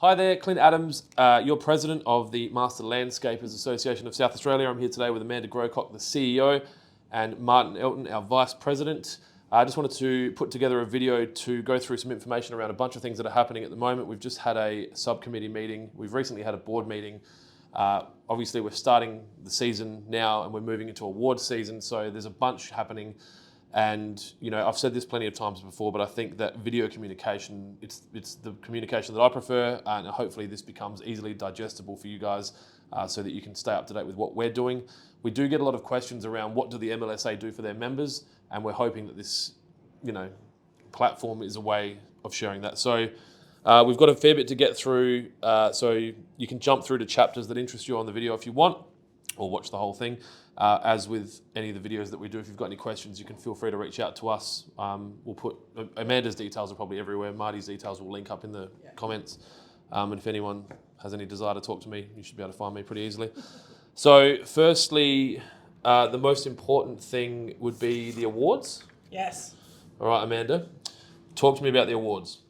Hi there, Clint Adams, your president of the Master Landscapers Association of South Australia. I'm here today with Amanda Grocock, the CEO, and Martin Elton, our vice president. I just wanted to put together a video to go through some information around a bunch of things that are happening at the moment. We've just had a subcommittee meeting. We've recently had a board meeting. Obviously, we're starting the season now and we're moving into award season, so there's a bunch happening. And, you know, I've said this plenty of times before, but I think that video communication, it's the communication that I prefer, and hopefully this becomes easily digestible for you guys so that you can stay up to date with what we're doing. We do get a lot of questions around what do the MLSA do for their members, and we're hoping that this, platform is a way of sharing that. So we've got a fair bit to get through, so you can jump through to chapters that interest you on the video if you want, or watch the whole thing. As with any of the videos that we do, if you've got any questions, you can feel free to reach out to us. We'll put Amanda's details are probably everywhere. Marty's details will link up in the comments. And if anyone has any desire to talk to me, you should be able to find me pretty easily. So firstly, the most important thing would be the awards. Yes. All right, Amanda, talk to me about the awards.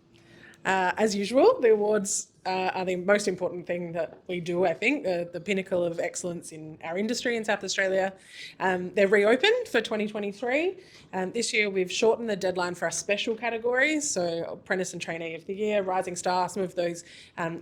As usual, the awards are the most important thing that we do, I think, the pinnacle of excellence in our industry in South Australia. They're reopened for 2023. This year we've shortened the deadline for our special categories, so Apprentice and Trainee of the Year, Rising Star, some of those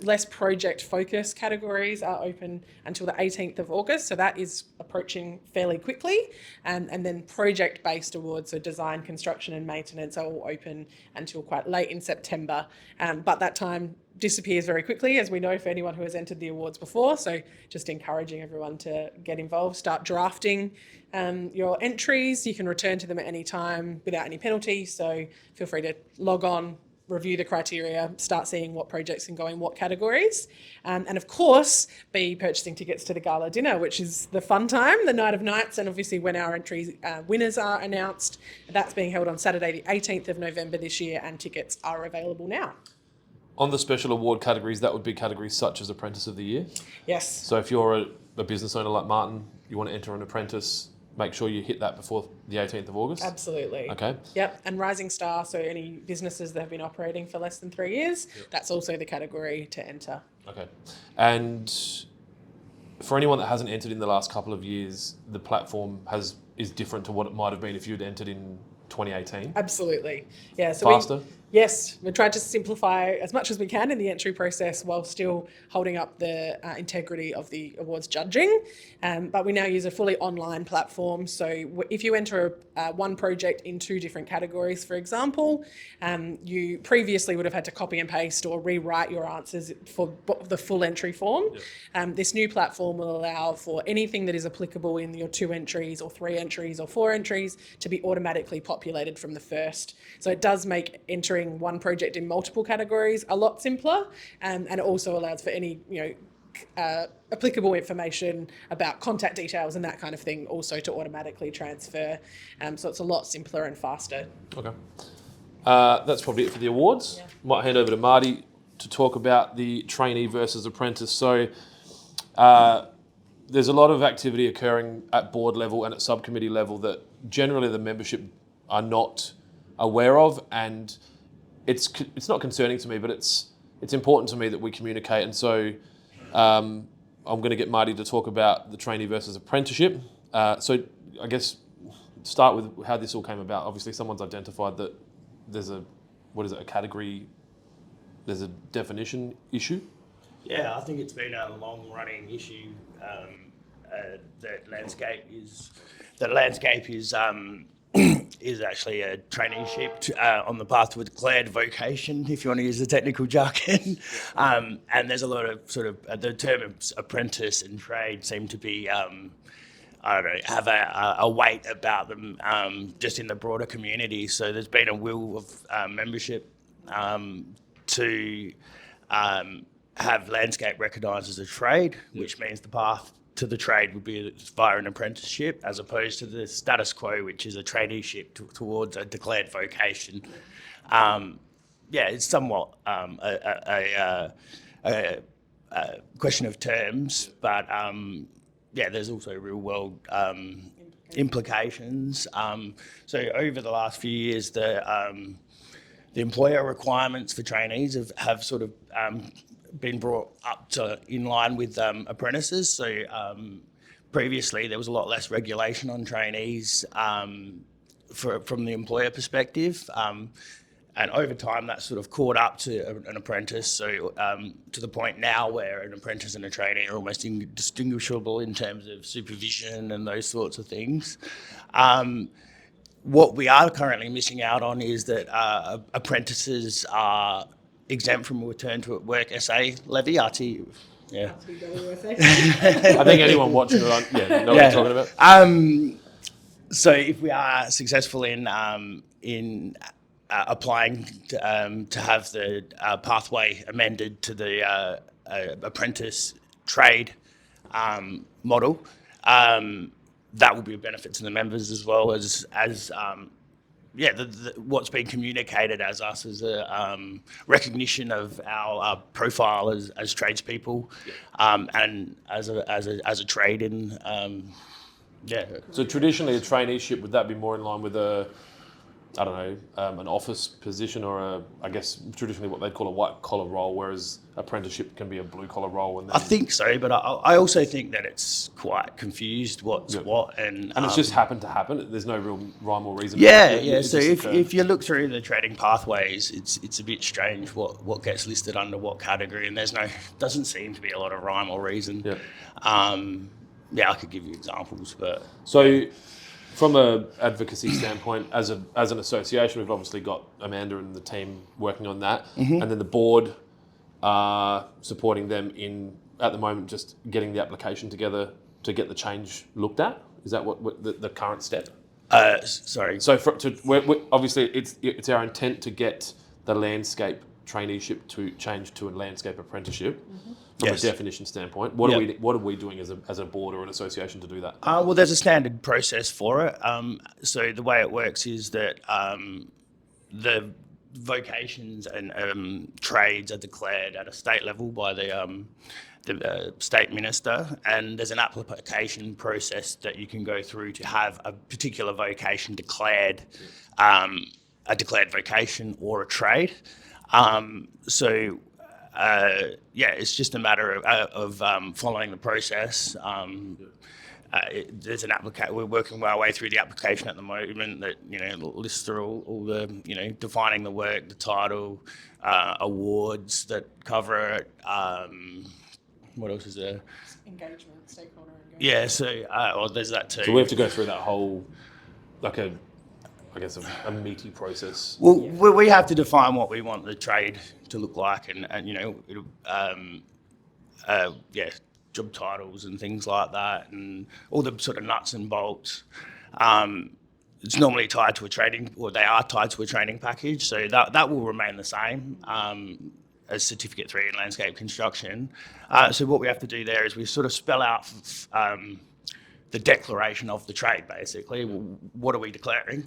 less project-focused categories are open until the 18th of August, so that is approaching fairly quickly. And then project-based awards, so design, construction and maintenance are all open until quite late in September. But that time disappears very quickly, as we know for anyone who has entered the awards before. So just encouraging everyone to get involved, start drafting your entries. You can return to them at any time without any penalty. So feel free to log on, review the criteria, start seeing what projects can go in what categories. And of course, be purchasing tickets to the gala dinner, which is the fun time, the night of nights. And obviously when our entry winners are announced, that's being held on Saturday, the 18th of November this year, and tickets are available now. On the special award categories, that would be categories such as Apprentice of the Year. Yes. So if you're a business owner like Martin, you want to enter an apprentice, make sure you hit that before the 18th of August. Absolutely. Okay. Yep. And Rising Star, so any businesses that have been operating for less than 3 years, that's also the category to enter. Okay. And for anyone that hasn't entered in the last couple of years, the platform is different to what it might have been if you'd entered in 2018. Absolutely. Yeah. So faster? Yes, we tried to simplify as much as we can in the entry process while still holding up the integrity of the awards judging. But we now use a fully online platform. So if you enter one project in 2 different categories, for example, you previously would have had to copy and paste or rewrite your answers for the full entry form. Yep. This new platform will allow for anything that is applicable in your 2 entries or 3 entries or 4 entries to be automatically populated from the first. So it does make entering one project in multiple categories a lot simpler, and it also allows for any applicable information about contact details and that kind of thing also to automatically transfer. So it's a lot simpler and faster. Okay. That's probably it for the awards. Yeah. Might hand over to Marty to talk about the trainee versus apprentice. So there's a lot of activity occurring at board level and at subcommittee level that generally the membership are not aware of, and it's not concerning to me, but it's important to me that we communicate. And so I'm going to get Marty to talk about the trainee versus apprenticeship. So I guess start with how this all came about. Obviously, someone's identified that there's a category, there's a definition issue. Yeah, I think it's been a long-running issue that landscape is actually a traineeship on the path to a declared vocation, if you want to use the technical jargon. And there's a lot of the term apprentice and trade seem to be, have a weight about them just in the broader community. So there's been a will of membership to have landscape recognised as a trade, which means the path to the trade would be via an apprenticeship, as opposed to the status quo, which is a traineeship towards a declared vocation. It's somewhat a question of terms, but there's also real world implications. So over the last few years, the employer requirements for trainees have sort of been brought up to in line with apprentices. So previously there was a lot less regulation on trainees from the employer perspective. And over time, that's sort of caught up to an apprentice. So to the point now where an apprentice and a trainee are almost indistinguishable in terms of supervision and those sorts of things. What we are currently missing out on is that apprentices are exempt from return to work SA levy, RT. Yeah. I think anyone watching it know what you're talking about. So if we are successful in applying to have the pathway amended to the apprentice trade model, that will be a benefit to the members as well as what's been communicated as us as a recognition of our profile as tradespeople, and as a trade in. So traditionally, a traineeship, would that be more in line with an office position, or I guess traditionally what they'd call a white collar role, whereas apprenticeship can be a blue collar role? And then... I think so, but I also think that it's quite confused what's what, and it's just happened to happen. There's no real rhyme or reason. So if you look through the trading pathways, it's a bit strange what gets listed under what category, and doesn't seem to be a lot of rhyme or reason. I could give you examples, but so. From an advocacy standpoint, as an association, we've obviously got Amanda and the team working on that, and then the board supporting them in, at the moment, just getting the application together to get the change looked at. Is that what the current step? Sorry. So obviously it's our intent to get the landscape traineeship to change to a landscape apprenticeship. From a definition standpoint, what are we doing as a board or an association to do that? Well, there's a standard process for it. So the way it works is that the vocations and trades are declared at a state level by the state minister, and there's an application process that you can go through to have a particular vocation declared, a declared vocation or a trade. It's just a matter of following the process. There's an we're working our way through the application at the moment that lists through all the defining the work, the title, awards that cover it. What else is there? Engagement, stakeholder engagement. Yeah, so there's that too. So we have to go through that whole, a meaty process. Well, we have to define what we want the trade to look like, and job titles and things like that, and all the sort of nuts and bolts. It's normally tied to a training, or they are tied to a training package, so that will remain the same as Certificate 3 in landscape construction. So what we have to do there is we sort of spell out the declaration of the trade, basically. What are we declaring?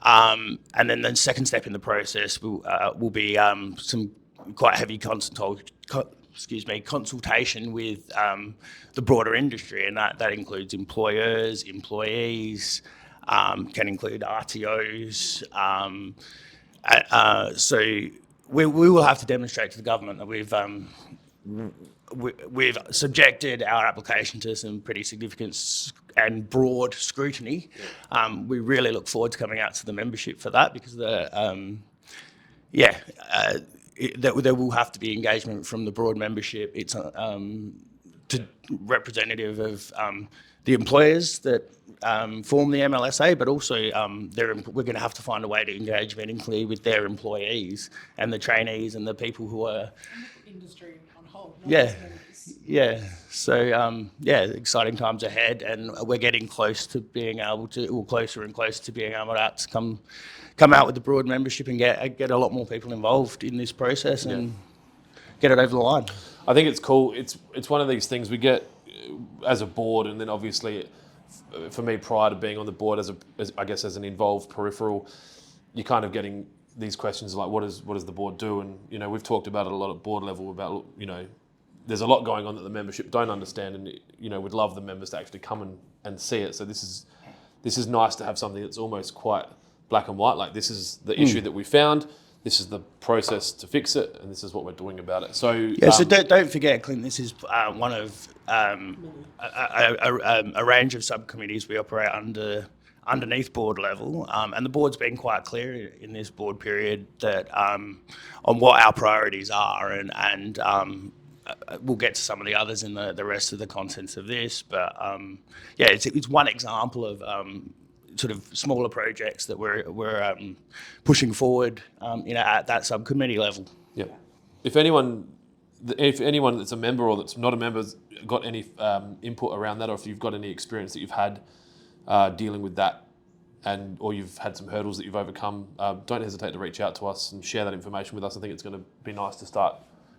And then the second step in the process will be some quite heavy consultation with the broader industry, and that includes employers, employees, can include RTOs. So we will have to demonstrate to the government that we've subjected our application to some pretty significant and broad scrutiny. We really look forward to coming out to the membership for that, because there will have to be engagement from the broad membership. It's representative of the employers that form the MLSA, but also we're going to have to find a way to engage meaningfully with their employees and the trainees and the people who are industry on whole. So exciting times ahead, and we're getting closer and closer to being able to come out with the broad membership and get a lot more people involved in this process and get it over the line. I think it's cool. It's one of these things we get as a board, and then obviously for me, prior to being on the board as an involved peripheral, you're kind of getting these questions like, what does the board do? And we've talked about it a lot at board level about there's a lot going on that the membership don't understand, and would love the members to actually come and see it. So this is nice to have something that's almost quite black and white. Like, this is the issue that we found. this is the process to fix it, and this is what we're doing about it. So Yeah, so don't forget, Clint, this is one of a range of subcommittees we operate underneath board level, and the board's been quite clear in this board period that on what our priorities are, and we'll get to some of the others in the rest of the contents of this, but yeah, it's one example of sort of smaller projects that we're pushing forward, at that subcommittee level. yeah, if anyone that's a member or that's not a member has got any input around that, or if you've got any experience that you've had dealing with that, or you've had some hurdles that you've overcome, don't hesitate to reach out to us and share that information with us. I think it's going to be nice to start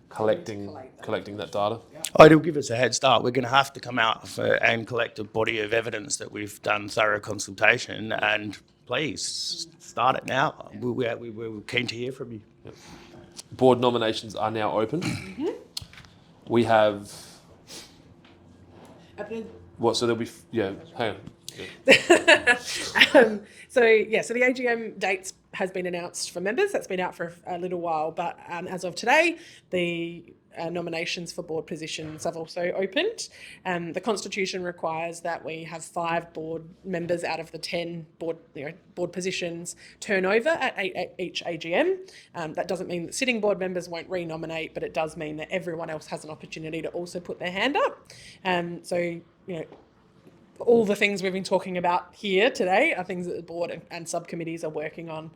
collecting that data. It'll give us a head start. We're going to have to come out and collect a body of evidence that we've done thorough consultation, and please start it now. We're keen to hear from you. Yep. Board nominations are now open. We have what? So there'll be hang on. Yeah. So the AGM dates has been announced for members. That's been out for a little while, but as of today, the nominations for board positions have also opened. The Constitution requires that we have 5 board members out of the 10 board positions turn over at each AGM. That doesn't mean that sitting board members won't re-nominate, but it does mean that everyone else has an opportunity to also put their hand up. All the things we've been talking about here today are things that the board and subcommittees are working on.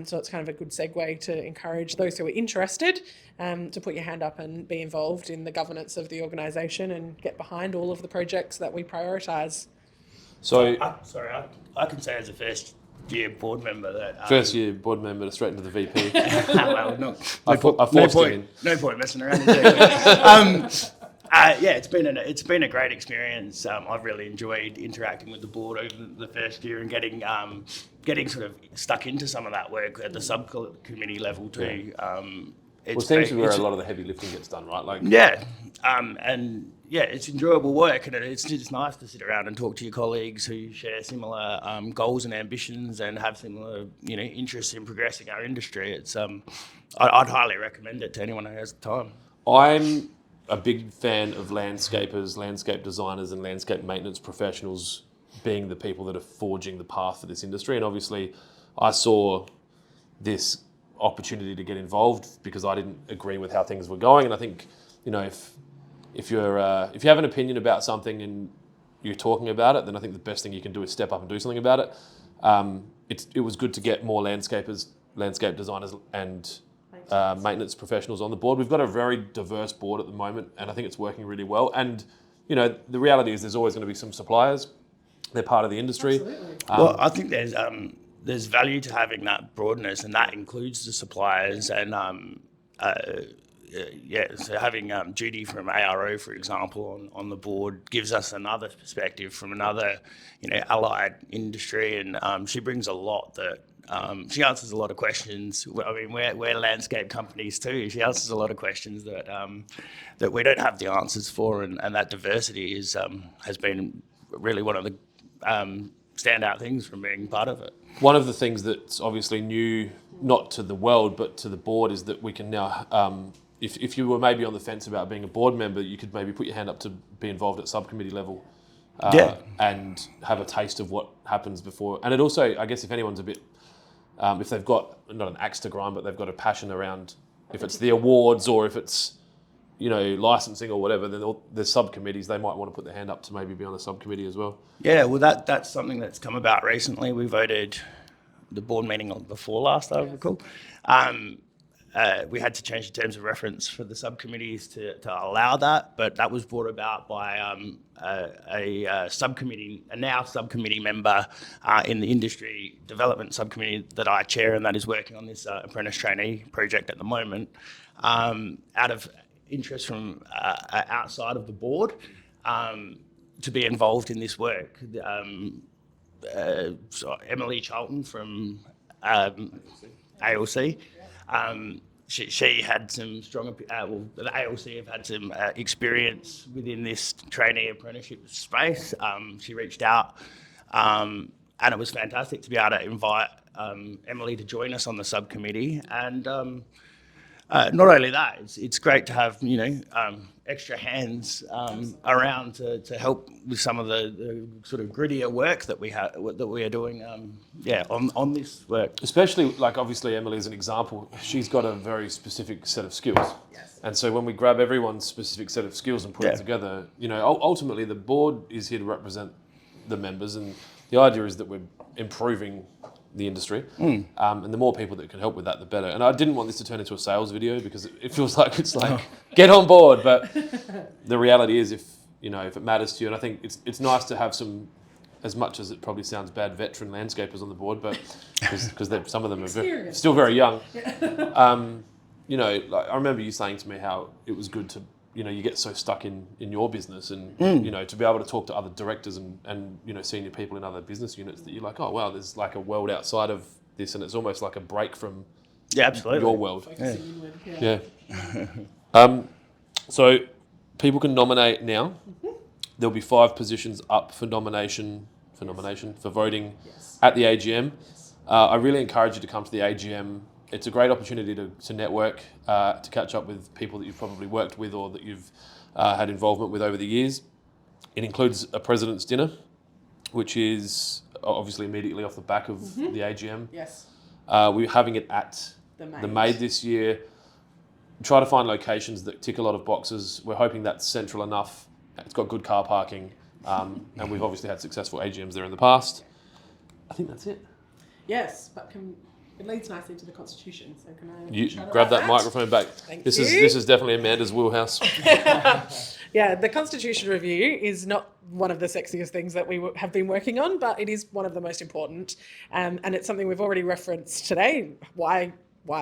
So it's kind of a good segue to encourage those who are interested to put your hand up and be involved in the governance of the organisation and get behind all of the projects that we prioritise. So, I can say as a first year board member that first year board member straight into the VP. well, I forced him in. No point messing around. Exactly. Yeah, it's been a great experience. I've really enjoyed interacting with the board over the first year and getting sort of stuck into some of that work at the subcommittee level too. It seems to be where a lot of the heavy lifting gets done, right? And it's enjoyable work, and it's just nice to sit around and talk to your colleagues who share similar goals and ambitions and have similar interests in progressing our industry. It's I'd highly recommend it to anyone who has the time. I'm a big fan of landscapers, landscape designers, and landscape maintenance professionals being the people that are forging the path for this industry. And obviously, I saw this opportunity to get involved because I didn't agree with how things were going. And I think, if you have an opinion about something and you're talking about it, then I think the best thing you can do is step up and do something about it. It was good to get more landscapers, landscape designers, and maintenance professionals on the board. We've got a very diverse board at the moment, and I think it's working really well. And the reality is there's always going to be some suppliers. They're part of the industry. Well, I think there's value to having that broadness, and that includes the suppliers. And so having Judy from ARO, for example, on the board gives us another perspective from another allied industry, and she brings a lot that. She answers a lot of questions. I mean, we're landscape companies too. She answers a lot of questions that we don't have the answers for, and that diversity has been really one of the standout things from being part of it. One of the things that's obviously new, not to the world, but to the board, is that we can now, if you were maybe on the fence about being a board member, you could maybe put your hand up to be involved at subcommittee level. And have a taste of what happens before. And it also, I guess, if anyone's a bit... if they've got, not an axe to grind, but they've got a passion around, if it's the awards or if it's, licensing or whatever, then there's subcommittees, they might want to put their hand up to maybe be on a subcommittee as well. Yeah, well, that's something that's come about recently. We voted the board meeting on before last, I recall. We had to change the terms of reference for the subcommittees to allow that, but that was brought about by a now subcommittee member in the industry development subcommittee that I chair, and that is working on this Apprentice Trainee project at the moment, out of interest from outside of the board to be involved in this work. Emily Charlton from ALC. She had some strong, the ALC have had some experience within this trainee apprenticeship space. She reached out and it was fantastic to be able to invite Emily to join us on the subcommittee. And not only that, it's great to have extra hands around to help with some of the sort of grittier work that we are doing. On this work. Especially, like, obviously Emily is an example. She's got a very specific set of skills. Yes. And so when we grab everyone's specific set of skills and put it together, ultimately the board is here to represent the members, and the idea is that we're improving the industry, and the more people that can help with that, the better. And I didn't want this to turn into a sales video because it feels like it's like get on board, but the reality is if it matters to you, and I think it's nice to have some, as much as it probably sounds bad, veteran landscapers on the board, but because some of them are still very young. Like I remember you saying to me how it was good to, you get so stuck in your business, and to be able to talk to other directors and senior people in other business units that you're like, oh wow, there's like a world outside of this, and it's almost like a break from absolutely your world. Focusing inward, So people can nominate now. There'll be 5 positions up for nomination for voting at the AGM. I really encourage you to come to the AGM. It's a great opportunity to network, to catch up with people that you've probably worked with or that you've had involvement with over the years. It includes a president's dinner, which is obviously immediately off the back of the AGM. Yes. We're having it at The the Maid this year. Try to find locations that tick a lot of boxes. We're hoping that's central enough. It's got good car parking, and we've obviously had successful AGMs there in the past. I think that's it. Yes, but it leads nicely to the Constitution. So can I You chat grab about that microphone back. Thank This you. is definitely Amanda's wheelhouse. Yeah, the Constitution review is not one of the sexiest things that we have been working on, but it is one of the most important, and it's something we've already referenced today. Why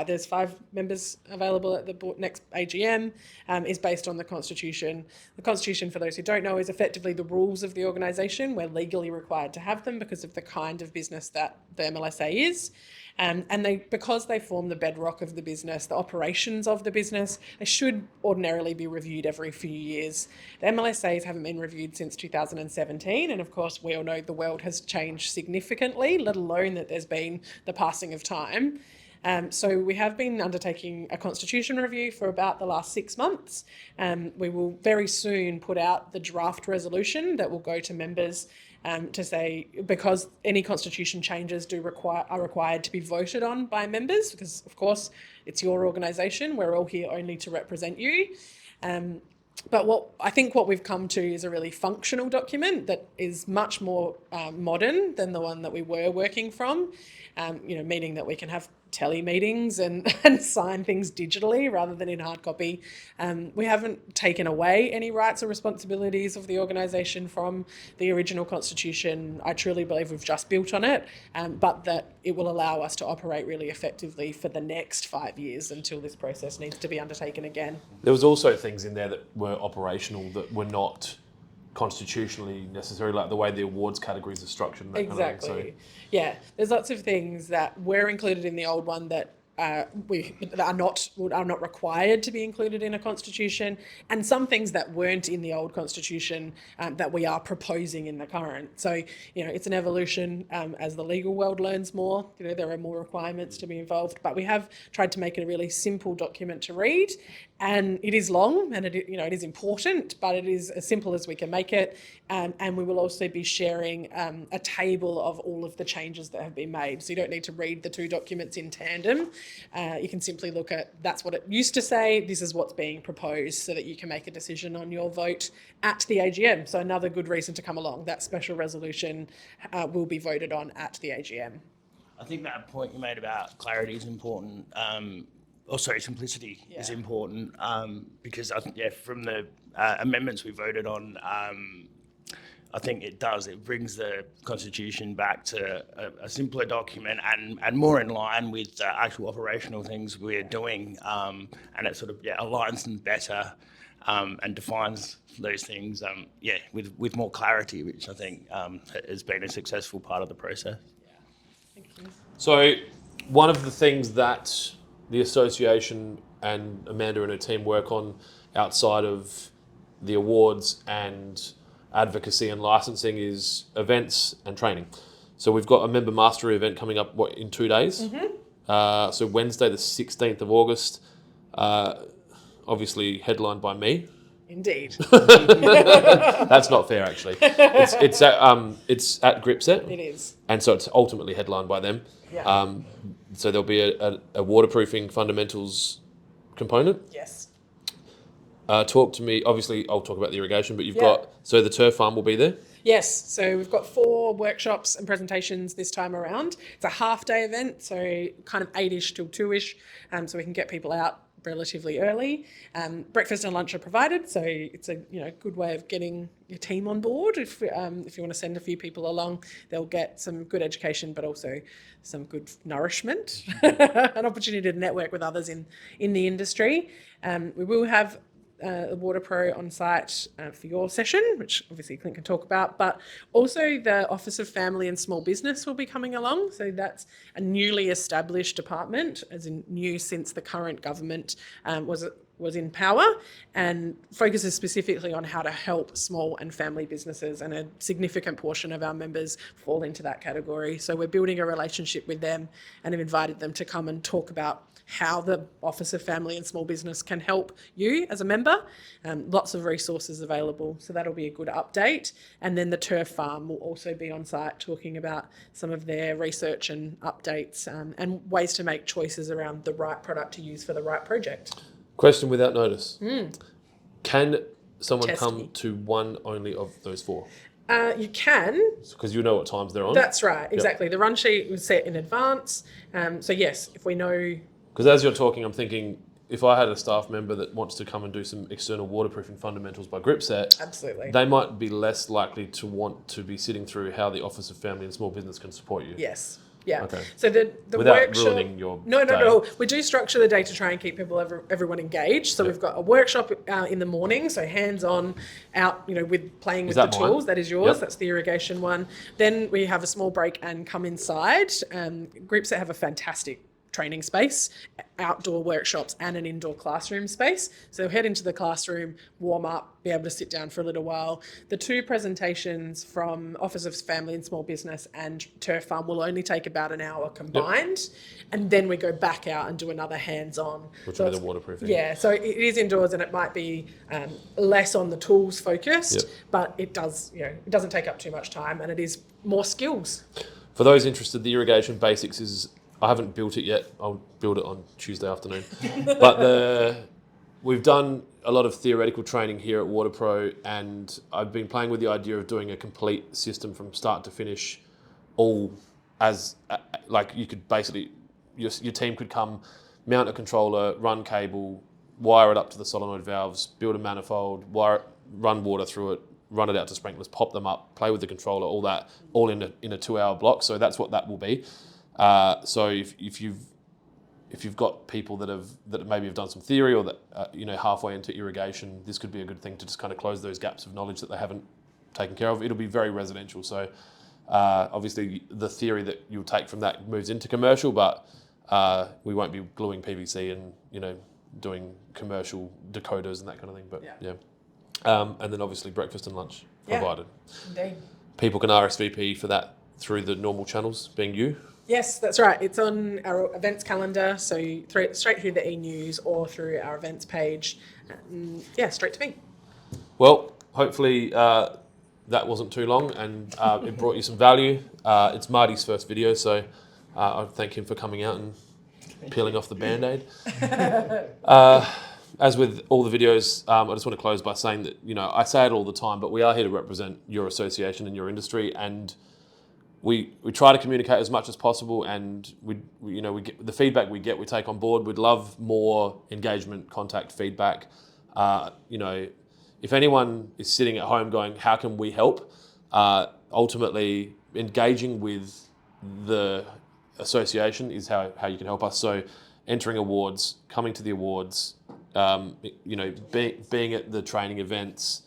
there's 5 members available at the next AGM is based on the Constitution. The Constitution, for those who don't know, is effectively the rules of the organisation. We're legally required to have them because of the kind of business that the MLSA is. And because they form the bedrock of the business, the operations of the business, they should ordinarily be reviewed every few years. The MLSAs haven't been reviewed since 2017, and of course we all know the world has changed significantly, let alone that there's been the passing of time. So we have been undertaking a constitution review for about the last 6 months. We will very soon put out the draft resolution that will go to members to say, because any constitution changes are required to be voted on by members, because of course it's your organisation. We're all here only to represent you. But what we've come to is a really functional document that is much more modern than the one that we were working from, meaning that we can have tele meetings and sign things digitally rather than in hard copy. We haven't taken away any rights or responsibilities of the organisation from the original constitution. I truly believe we've just built on it, but that it will allow us to operate really effectively for the next 5 years until this process needs to be undertaken again. There was also things in there that were operational that were not constitutionally necessary, like the way the awards categories are structured. And that Exactly. Kind of thing. Yeah, there's lots of things that were included in the old one that that are not required to be included in a constitution, and some things that weren't in the old constitution that we are proposing in the current. So it's an evolution as the legal world learns more. There are more requirements to be involved, but we have tried to make it a really simple document to read. And it is long, and it is important, but it is as simple as we can make it. And we will also be sharing a table of all of the changes that have been made. So you don't need to read the 2 documents in tandem. You can simply look at, that's what it used to say, this is what's being proposed, so that you can make a decision on your vote at the AGM. So another good reason to come along. That special resolution will be voted on at the AGM. I think that point you made about clarity is important. Simplicity is important because from the amendments we voted on, I think it brings the Constitution back to a simpler document and more in line with the actual operational things we're doing, and it sort of aligns them better and defines those things with more clarity, which I think has been a successful part of the process. Thank you. So one of the things that the association and Amanda and her team work on outside of the awards and advocacy and licensing is events and training. So we've got a member mastery event coming up, in 2 days? So Wednesday, the 16th of August, obviously headlined by me. Indeed. That's not fair, actually. It's at Gripset. It is. And so it's ultimately headlined by them. Yeah. So there'll be a waterproofing fundamentals component. Yes. Talk to me. Obviously, I'll talk about the irrigation, but you've Yeah. got, so the turf farm will be there. Yes, so we've got 4 workshops and presentations this time around. It's a half-day event, so kind of 8-ish till 2-ish, so we can get people out relatively early. Breakfast and lunch are provided, so it's a good way of getting your team on board. If you want to send a few people along, they'll get some good education, but also some good nourishment, an opportunity to network with others in the industry. We will have a Water Pro on site for your session, which obviously Clint can talk about, but also the Office of Family and Small Business will be coming along. So that's a newly established department, as in new since the current government was in power, and focuses specifically on how to help small and family businesses, and a significant portion of our members fall into that category. So we're building a relationship with them and have invited them to come and talk about how the Office of Family and Small Business can help you as a member. Lots of resources available, so that'll be a good update. And then the turf farm will also be on site talking about some of their research and updates, and ways to make choices around the right product to use for the right project. Question without notice. Can someone Test come me. to one only of those 4? You can. Because you know what times they're on. That's right, exactly. The run sheet was set in advance. So yes, if we know... Because as you're talking, I'm thinking, if I had a staff member that wants to come and do some external waterproofing fundamentals by Gripset, Absolutely. they might be less likely to want to be sitting through how the Office of Family and Small Business can support you. Yes. Yeah. Okay. So the Without workshop... ruining your No. day. We do structure the day to try and keep everyone engaged. So we've got a workshop in the morning, so hands-on, out, with playing with the that mine? tools. That is yours. Yep. That's the irrigation one. Then we have a small break and come inside. Groups that have a fantastic training space, outdoor workshops, and an indoor classroom space. So head into the classroom, warm up, be able to sit down for a little while. The 2 presentations from Office of Family and Small Business and Turf Farm will only take about an hour combined. And then we go back out and do another hands-on. Which will be the waterproofing. Yeah, so it is indoors, and it might be less on the tools focused, but it does, it doesn't take up too much time, and it is more skills. For those interested, the irrigation basics is, I haven't built it yet. I'll build it on Tuesday afternoon. But we've done a lot of theoretical training here at WaterPro, and I've been playing with the idea of doing a complete system from start to finish, all as like you could basically, your team could come, mount a controller, run cable, wire it up to the solenoid valves, build a manifold, run water through it, run it out to sprinklers, pop them up, play with the controller, all that, all in a 2-hour block. So that's what that will be. So if you've got people that maybe have done some theory, or that halfway into irrigation, this could be a good thing to just kind of close those gaps of knowledge that they haven't taken care of. It'll be very residential, so obviously the theory that you'll take from that moves into commercial, but we won't be gluing PVC and doing commercial decoders and that kind of thing. But and then obviously breakfast and lunch provided. Indeed. People can RSVP for that through the normal channels, being you. Yes, that's right. It's on our events calendar, so straight through the e-news or through our events page. Straight to me. Well, hopefully that wasn't too long, and it brought you some value. It's Marty's first video, so I thank him for coming out and peeling off the Band-Aid. As with all the videos, I just want to close by saying that, I say it all the time, but we are here to represent your association and your industry, and we try to communicate as much as possible, and we get the feedback we get, we take on board. We'd love more engagement, contact, feedback. If anyone is sitting at home going, how can we help? Ultimately, engaging with the association is how you can help us. So entering awards, coming to the awards, being at the training events,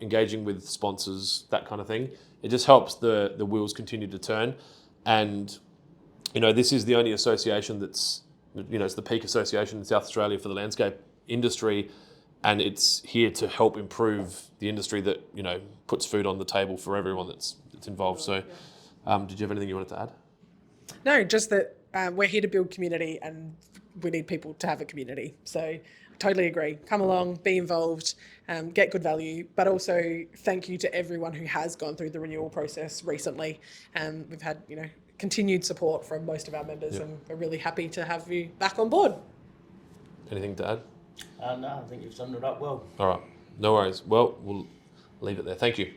engaging with sponsors, that kind of thing. It just helps the wheels continue to turn. And, this is the only association that's, it's the peak association in South Australia for the landscape industry. And it's here to help improve the industry that, puts food on the table for everyone that's involved. So Did you have anything you wanted to add? No, just that we're here to build community and we need people to have a community. So totally agree. Come along, be involved, get good value, but also thank you to everyone who has gone through the renewal process recently. We've had, continued support from most of our members, and we're really happy to have you back on board. Anything to add? No, I think you've summed it up well. All right, no worries. Well, we'll leave it there. Thank you.